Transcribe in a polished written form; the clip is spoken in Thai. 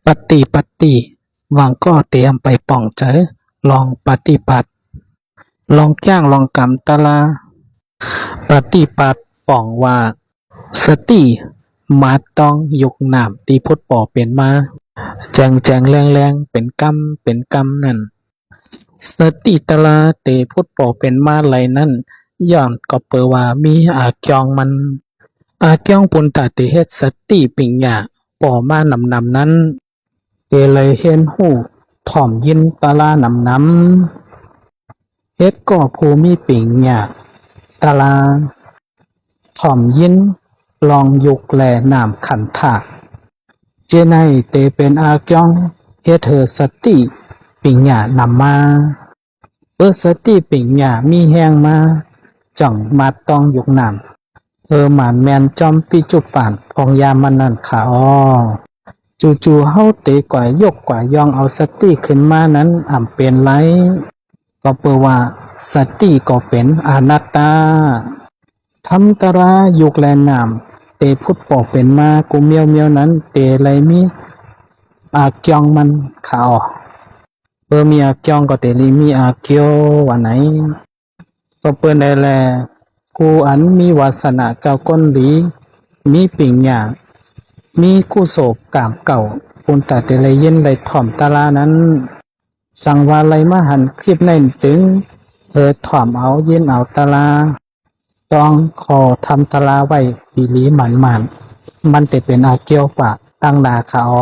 ปฏิหวังก็เตรียมไปป่องเจอลองปฏิบัติลองจ้างลองกำตะลาปฏิบัติป่องว่าสติมาต้องยกน้ำตีพุทธป่อเป็นมาแจงแจงแรงแรงเป็นกรรมเป็นกรรมนั่นสติตะลาเตพุทธป่อเป็นมาไหลนั่นย้อนก็เปอว่ามีอาจองมันอาจองปุนตาเตเฮ็ดสติปิงหยาป่อมานำนั้นเตเลยเห็นหูถ่อมยินตะลานำเฮ็ดก็ภูมิปิงหยาตะลาถ่อมยินลองยุกแลน้ำขันถาเจไนเตเป็นอาจองเฮ็ดเธอสติปิงหยานำมาสติปิงหยามีแห้งมาจ่องมาต้องยุกน้ำหมานแมนจอมปีจุปานพองยามันนั่นขาอ้อจู่ๆเฮาเตะกว่ายกกว่ายองเอาสติขึ้นมานั้นเป็นไรก็เปว่าสติก็เป็นอนัตตาทำตรายุกแลนามเตพุทธปอกเป็นมากูเมียวนั้นเตไรมีอาเกียงมันขาอ้อมีอาเกียงก็เตลีมีอาเกียววันไหนก็เปิ้นได้แลกูอันมีวาสนาเจ้าก้นหลีมีปิ่งหยามีกู้โศกกามเก่าปุนตาเตเลยเย็นเลยถ่อมตาลานั้นสังวาไลมหันคลิปในจึงถ่อมเอาเย็นเอาตาลาต้องขอทำตาลาไว้ปีลีหมันมันจะเป็นอาเกียวปะตั้งนาคาอ